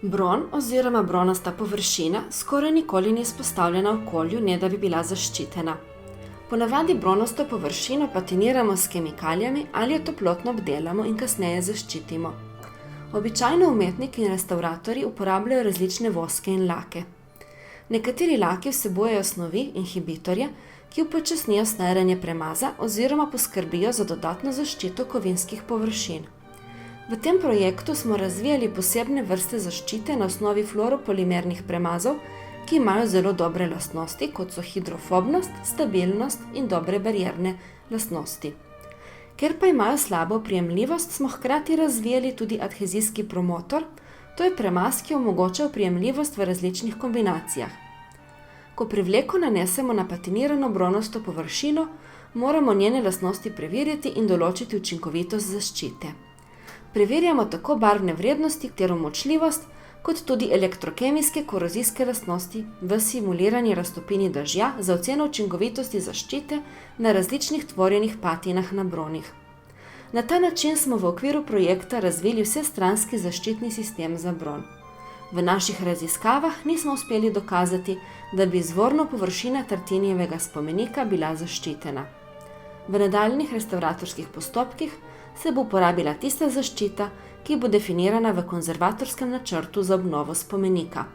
Bron oziroma bronasta površina skoraj nikoli ni izpostavljena okolju, ne da bi bila zaščitena. Ponavadi bronasto površino patiniramo s kemikalijami ali jo toplotno obdelamo in kasneje zaščitimo. Običajno umetniki in restavratorji uporabljajo različne voske in lake. Nekateri laki vsebujejo snovi, inhibitorje, ki upočasnijo staranje premaza oziroma poskrbijo za dodatno zaščito kovinskih površin. V tem projektu smo razvijali posebne vrste zaščite na osnovi fluoropolimernih premazov, ki imajo zelo dobre lastnosti, kot so hidrofobnost, stabilnost in dobre barierne lastnosti. Ker pa imajo slabo oprijemljivost, smo hkrati razvijali tudi adhezijski promotor, to je premaz, ki omogoča oprijemljivost v različnih kombinacijah. Ko privleko nanesemo na patinirano bronasto površino, moramo njene lastnosti preveriti in določiti učinkovitost zaščite. Preverjamo tako barvne vrednosti ter umočljivost, kot tudi elektrokemijske korozijske lastnosti v simulirani raztopini dežja za oceno učinkovitosti zaščite na različnih tvorjenih patinah na bronih. Na ta način smo v okviru projekta razvili vsestranski zaščitni sistem za bron. V naših raziskavah nismo uspeli dokazati, da bi izvorno površina Tartinijevega spomenika bila zaščitena. V nadaljnjih restavratorskih postopkih se bo uporabila tista zaščita, ki bo definirana v konzervatorskem načrtu za obnovo spomenika.